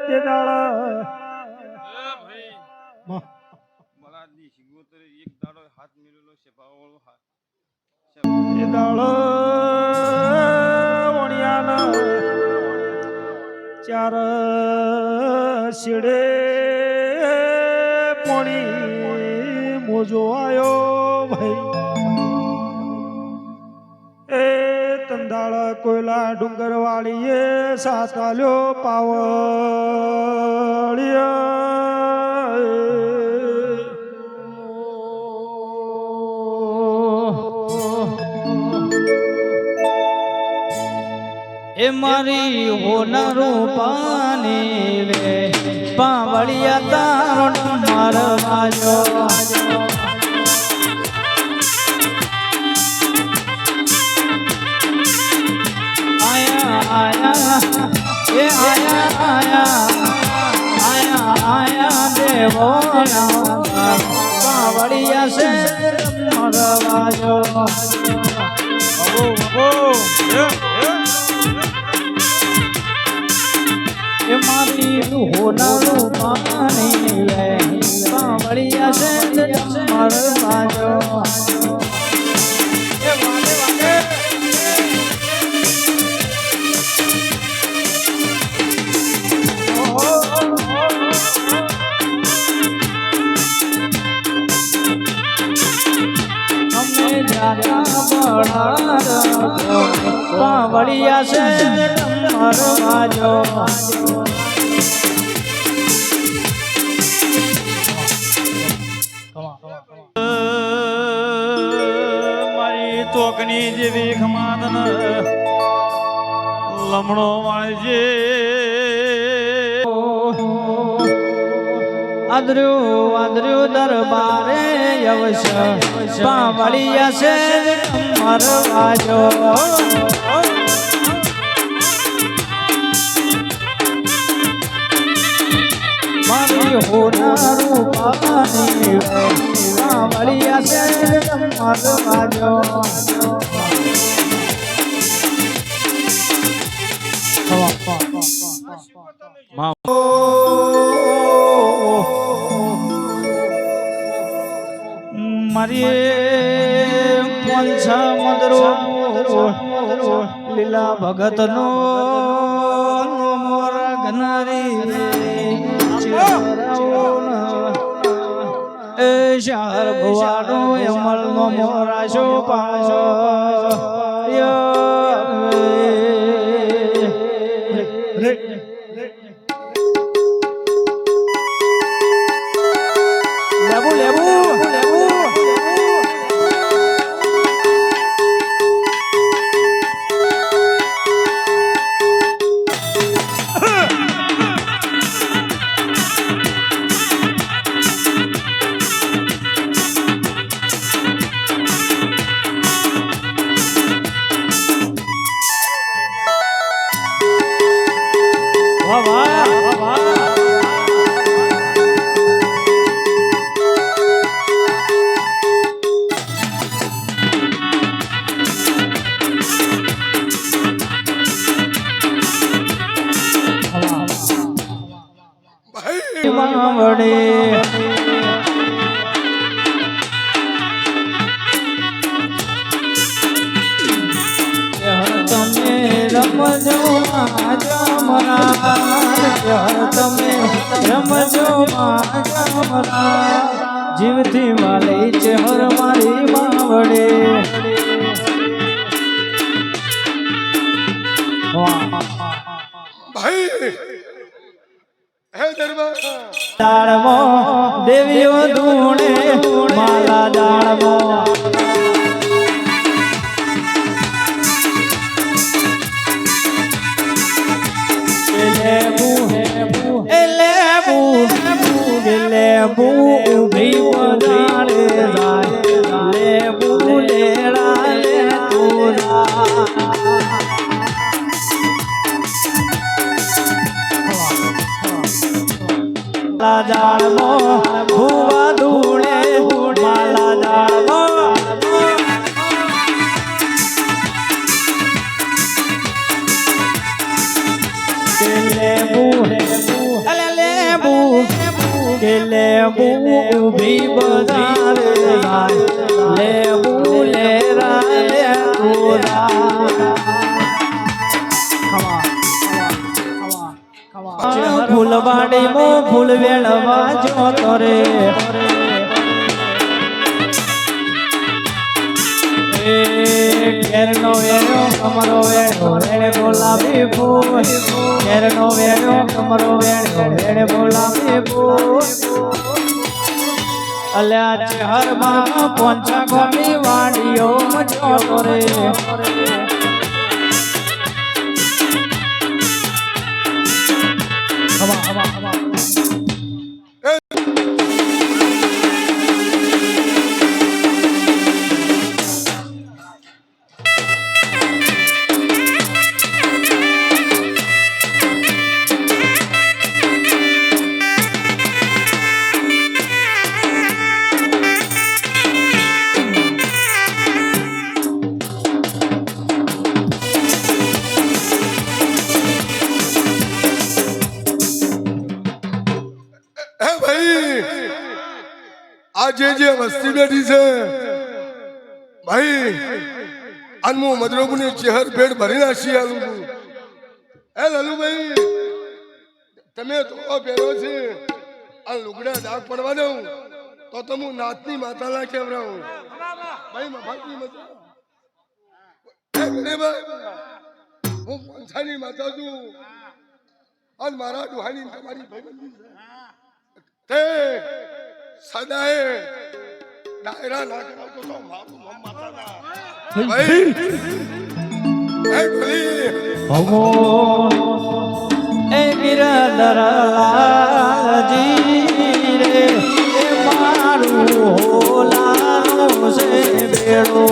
તે દાળ બળાદની સિંગોતરે એક દાડો હાથ મેલેલો છે ભાવવાળો હાથ તે દાળ વણિયાના ચાર શેડે પોણી મોજો આયો ભાઈ એ તંદાળ કોયલા ડુંગર વાળીએ સાત આલ્યો એ મારી હોનારું પાણી રે પાવળિયા તારો નંબર વાજો આયા આયા એ આયા આયા આયા આયા દેવો પાવળિયા છે નંબર વાજો એ મારી હોનારું પાણી રે પાવળિયા છે નંબર વાજો પાવળિયા છે નંબર વાજો મારી તોકની જેવી ખમાદન લમણો વાળજે આદર્યો દરબારે યવશ પાવળિયા છે નંબર વાજો મારી હોનારું પાણી પાવળિયા છે નંબર વાજો મારી પંછા મંદરો લીલા ભગત નો મોર ગનારી એ શાર ભુવાનો અમલ નો મોરાશો પાશો વડે તમે રમજો તમે રમજો જીવથી વાલી છે હર મારી માવડે દાળમો દેવીઓ ધૂણે માલા દાળમો લેબુ ઉભી વગાડે જાય લેબુ લેડા લે માલા જાળમો ભુવા ધૂળે માલા જાળમો લેબુ કે લેવું ઊભી બજારે જાય લેવું લેરા લે ફૂલવાડી મો ફૂલ વેળવા જોતો રે કેરનો વેણો કમરો વેણો વેણે બોલાવી ફૂલ કેરનો વેણો કમરો વેણો વેણે બોલાવી ફૂલ અલ્યા ચહરમાં પોંચા ગોમી વાડીઓ જોતો રે આજે જે વસ્તી બેઠી છે ભાઈ અનમો મદરોગની ચહેર ભેડ ભરી નાખી આલું એ લાલુભાઈ તમે તો પહેરો છે આ લુગડા ડાક પડવા દઉં તો તમે નાતની માતાના કેવરાવું ભાઈ મફાટની માતા હું પંછાની માતા છું અને મારા ડોહાની તમારી ભાઈબંધી છે તે સદાય ડાયરા ના કરાવતો તો મારું નામ માતાના ભાઈ ભગો એ બિરદરલાલજી રે એ મારું હોલાનું છે બેડો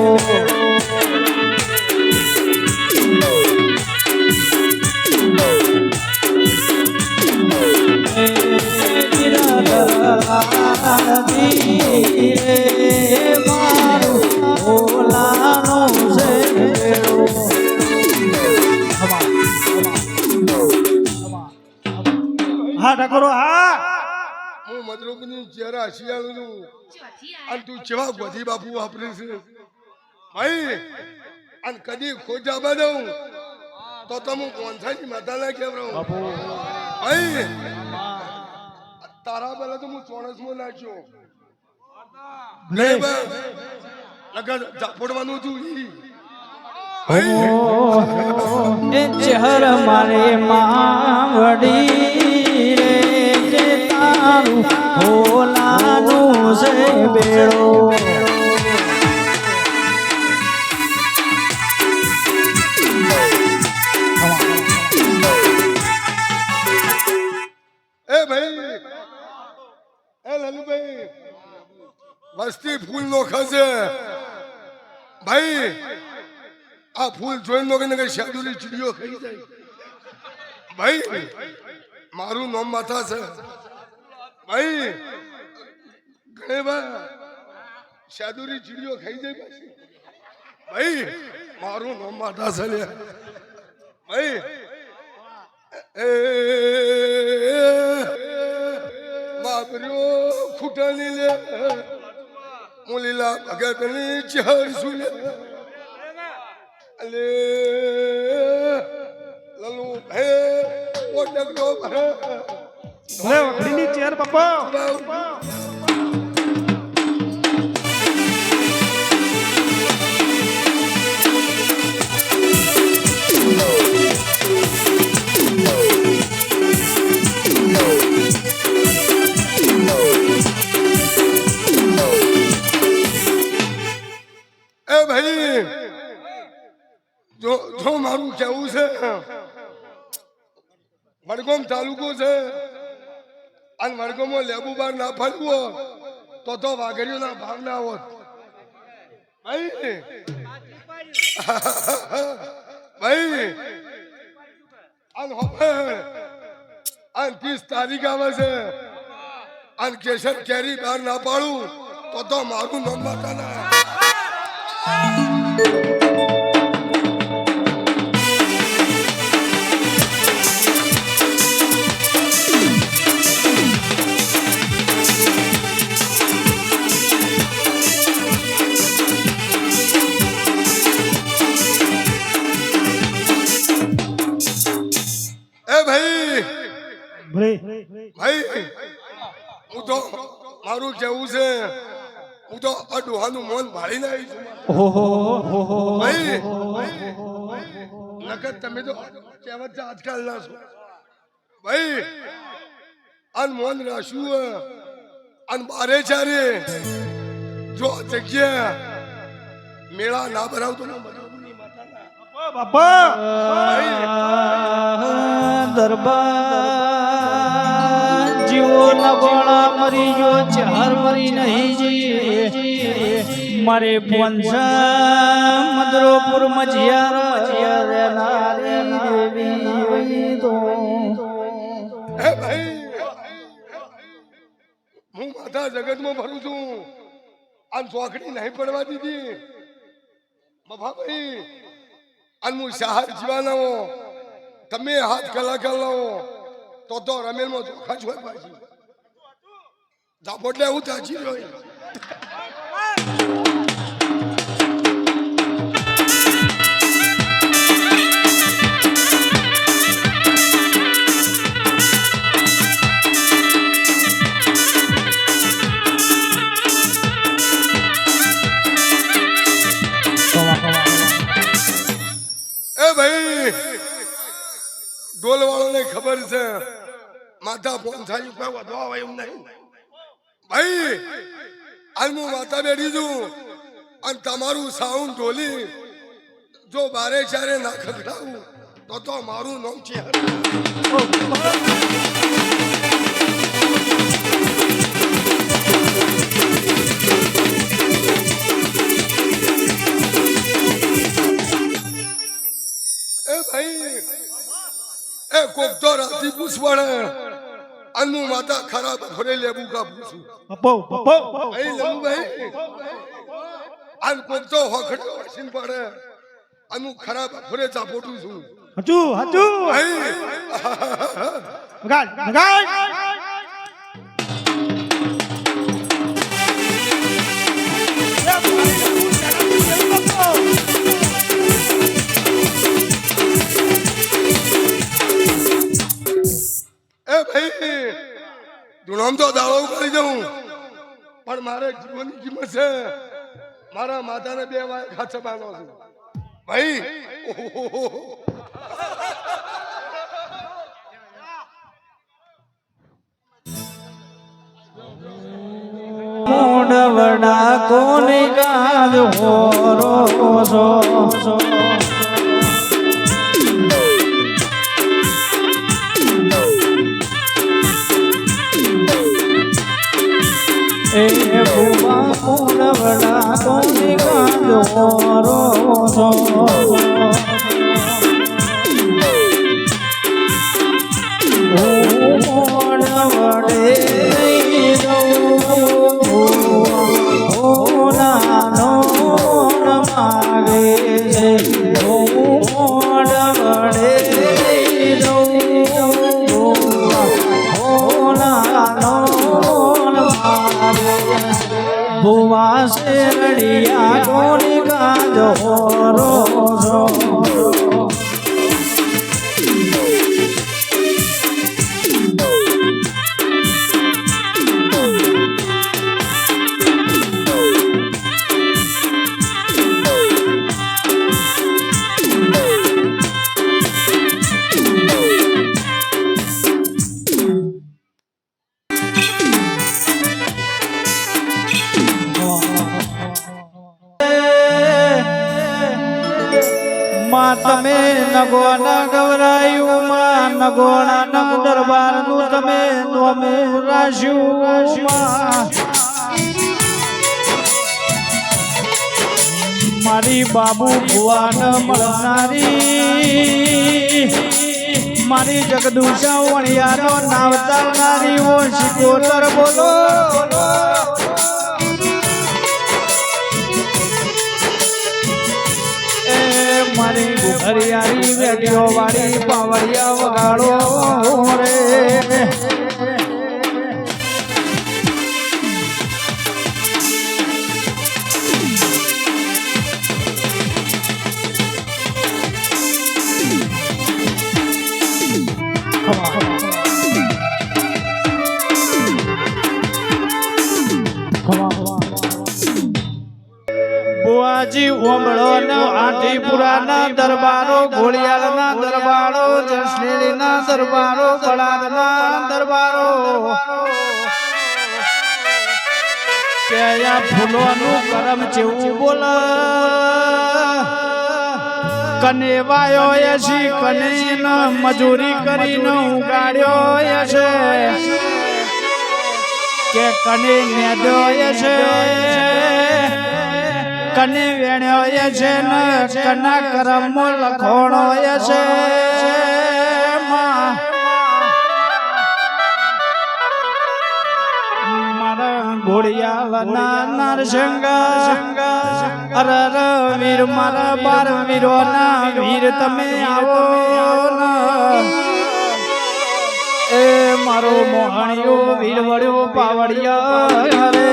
હા ઠાકોરો હા હું મદરૂપની ચહેરા શિયાળું છું અને તું જેવા ગોધી બાપુ વાપરે છે ભાઈ અને કદી ખોજા બનાવું તો તમે કોણસાની માતાના કેવરાવું ભાઈ તારા પેલા તો હું ચોરસમાં નાખ્યો લગન ઝાપડવાનું હતું એ ચહેર મારે માવડી રે કે તારું હોલાનું છે બેડો એ ભાઈ એ લાલુભાઈ વસ્તી ફૂલ નો ખસે ભાઈ આ ફૂલ જોઈને નો કે શાદુરી ચીડીઓ ખાઈ જાય ભાઈ મારું નામ માથા છે ભાઈ ઘણે શાદુરી ચીડીઓ ખાઈ જાય પછી ભાઈ મારું નામ માથા છે લે ભાઈ એ બાપર્યો ખૂટાની લે મુલીલા ભગતની ચહર સુલે અલે લલુ હે ઓટકડો ભરે ભલે વખડીની ચેર બાપા એ ભાઈ જો મારું કેવું છે વડગામ તાલુકો છે અને વડગામમાં લેબુ બાર ના ફરવું તો વાઘરીઓ ના ભાગ ના હોત ભાઈ ભાઈ અને 30 તારીખ આવે છે અને કેસર કેરી બહાર ના પાડું તો મારું નામ માતાના ભાઈ હું તો મારું કેવું છે હું તો અડુહાનું મોન ભાળીને આવી છું ભાઈ નકર તમે તો કહેવત છે આજકાલ ના છો ભાઈ અન મોન રાખ્યું અન બારે ચારે જો જગ્યા મેળા ના ભરાવતો ના દરબાર જીવો નગોળા મરી જો ચાર મરી નહીં જી મારે પોંસા મદરોપુર મજિયાર નારી દેવી તો હે ભાઈ હું માથા જગતમાં ફરું છું આમ ચોકડી નહીં પડવા દીધી બાબા ભાઈ અને હું શહર જીવાના હો તમે હાથ કલાકાર લાવો તો રમેલમાં ચોખા જ હોય પાછી ઝાપોટલે હું તાજી રહ્યો ડોલ વાળાને ખબર છે માથા ફોન થાય કોઈ વધવા હોય એમ નહીં ભાઈ આજ હું માથા બેઠી છું અને તમારું સાઉન્ડ ઢોલી જો બારે ચારે ના ખખડાવું તો મારું નામ છે એ ભાઈ એ કોક તો રાતી પૂછવાડે અનુ માતા ખરાબ ફરે લેબુ કા પૂછું ભાઈ લેબુ ભાઈ અન કોક તો હોખડ વસીન પડે અનુ ખરાબ ફરે ચાપોટું છું હજુ ભાઈ ગાડ ધૂણમ તો દાડો કરી દઉં પણ મારે જીવનની કિંમત છે મારા માતાને 2 વાર ખાચા બાંધો છું ભાઈ મોડવડા કોને ગાદ હોરો સો એ ભૂવા મોડવડા કોને ગાદ હોરો સો મોડવડે ભુવા શેરડિયા કોની કાજો રો તમે નગોના ગવરાયું માં નગોણા ના દરબાર નું તમે નોમે રાશ્યું મારી બાબુ ભુવાન મળનારી મારી જગદુષા વણિયાનો નાવ ચાલનારી ઓ શિકોતર બોલો મારી હરિયાળી વેટીઓ વાળી પાવડિયા વગાડો રે Come on. બુઆજી ઓમળો ને આટીપુરાના દરબારો, ઘોડિયાળના દરબારો, જસનેરીના દરબારો, બળાદના દરબારો, કે આ ફૂલોનું કરમ જેવું બોલ. કને વાયો એસી કને મજૂરી કરીને ઉગાડ્યો છે, કે કને નેદ્યો છે, કને વેણ્યો છે ને કના કરમ લખોણો છે. મારા ઘોડિયાળના નરસિંહ અરર વીર, મારા 12 વીરોના વીર તમે આવો ને. એ મારો મોહણિયો વીર વળ્યો પાવડિયા રે.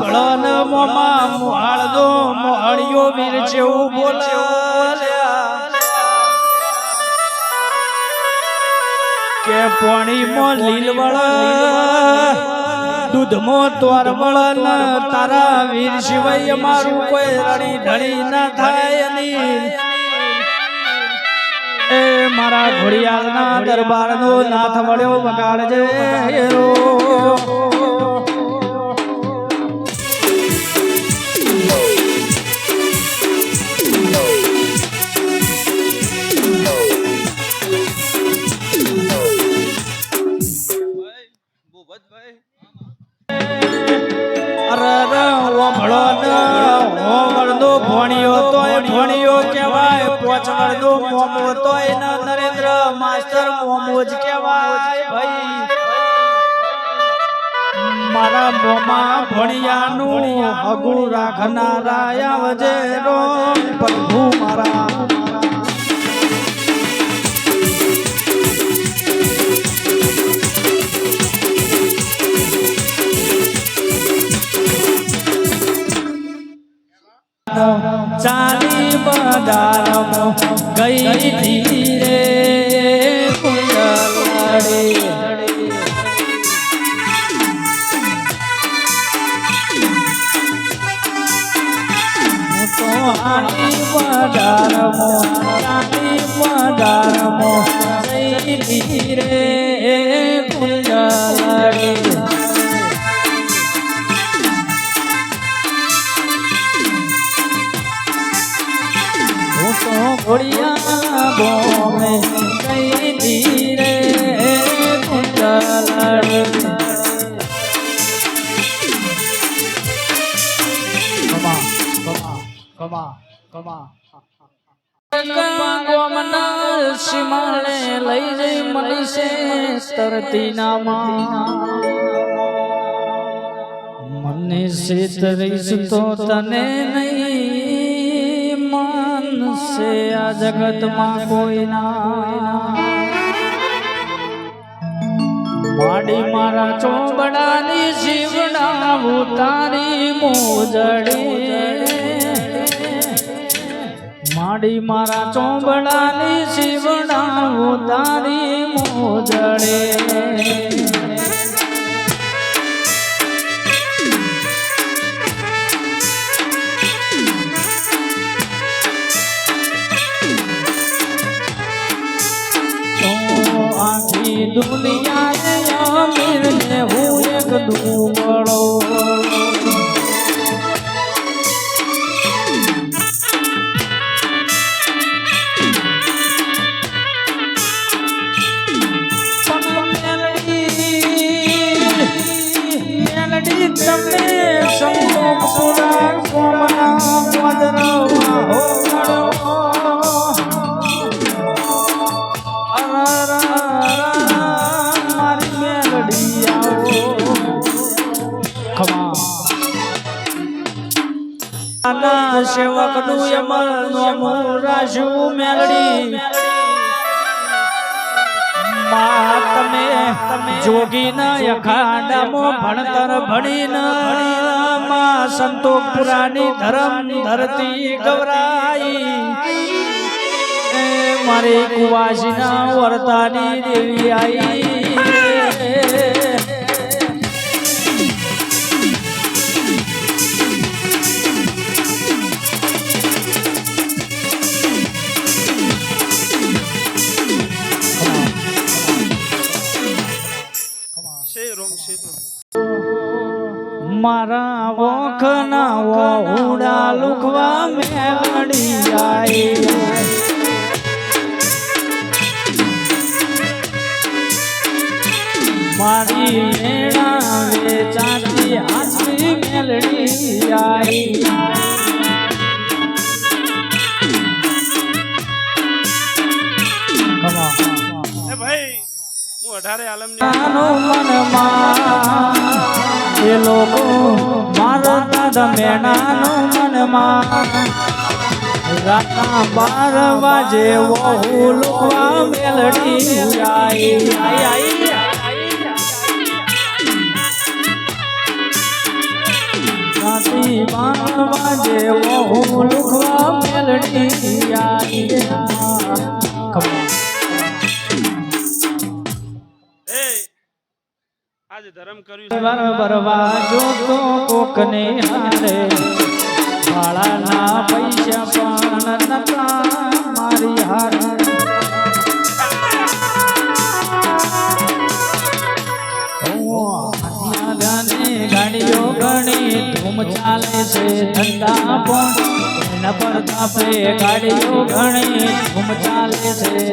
ભળન મોમાં મોહાળદો મોહણિયો વીર જેવું બોલ્યા, કે પાણીમાં લીલવળ દૂધમાં તોરવળ, તારા વીર સિવાય મારું કોઈ રડી ધણી ના થાય નહીં. એ મારા ઘોડિયાળના દરબારનો નાથ વળ્યો વગાડજે રો. ભણ્યો કહેવાય, 5 વર્ષનો મોમો તોય ન નરેન્દ્ર માસ્ટર મોમો જ કહેવાય ભાઈ. મારા મોમાં ભણિયાનું હગું રાખનારા આવજે રો પ્રભુ મારા. ચાલી બજારમો ગઈ ધીરે કુંડળે, હું તો આલી બજારમો ગઈ ધીરે કુંડળે. ઘોડિયા બોમે કઈ ધીરે કુંડળે. ગોમના સીમાડે લઈ જઈ મળી છે તરતી નામાં. મને શેતરીશ તો તને નહીં માનશે આ જગતમાં કોઈ ના. માડી મારા ચોબડાની જીવડા ઉતારી મોજડી, માડી મારા ચોબડાની જીવડા ઉતારી મોજડે. દુનિયાએ અમીરને હું એક દુબળો, મેલડી તમે સંતોષપુરા કોમના મદરવા હો. શિવનું યમલ નોમું રાશું મેલડી માં તમે જોગીના અખાડામાં ભણતર ભણીને માં સંતોષપુરાની ધરમ ધરતી ગવરાઈ મારી કુવાસીના વર્તાની દેવી આઈ મારા વખના વહુડા લુખવા મેલડી આઈ મારી મેળા વેચાતી હાસી મેલડી આઈ ભાઈ હું 18 આલમની મનમાં એ લોકો મારા દાદા મેણાનો મનમાં રાતના 12 વાજે વહુ લુખવા મેલડી આઈ રાતી 12 વાજે વહુ લુખવા મેલડી આઈ આજે ધર્મ કર્યું બરવા જોતો કોકને હારે વાળાના પૈસા પણ નતા મારી હારે ગાડીઓ ઘણી ધૂમ ચાલે છે ધંધા પણ એના પર તાપે ગાડીઓ ઘણી ધૂમ ચાલે છે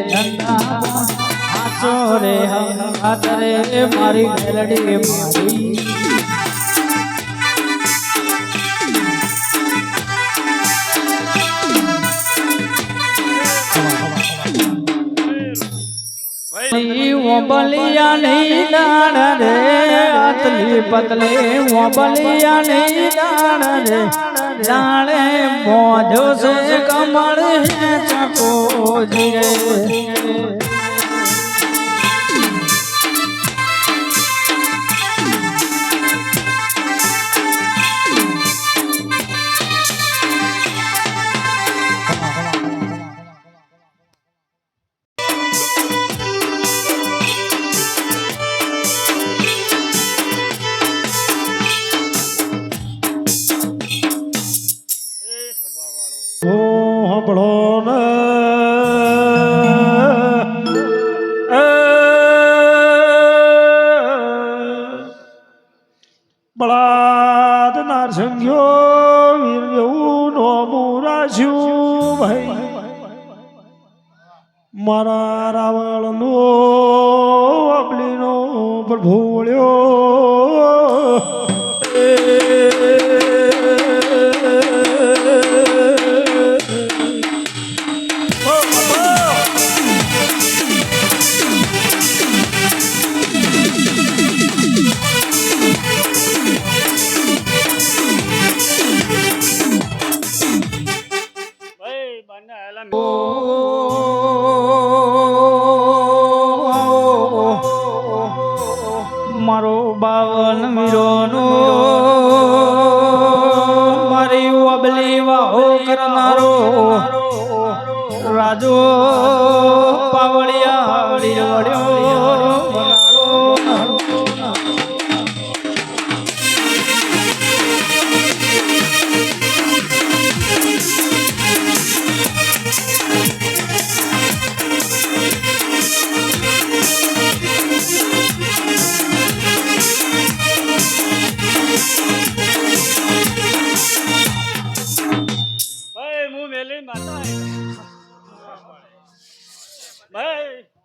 ધંધા પણ ચોરે હમ ખાતરે મારી મેલડી મારી બલિયા નહીં દાણ રે અતલી પતલે બલિયા નહીં દાણ રે જાણે મોજો છે કમળ હે ચકો જીરે બળાદ નારસંગ્યો વીર્યવું નોમું રાશ્યું ભાઈ મારા રાવણનો અબલીનો પ્રભુ વળ્યો મારો 52 વીરોનો મારી અબલી વાહો કરનારો રાજો પાવળિયા વળ્યો ભાઈ હું મેલી માતા ભાઈ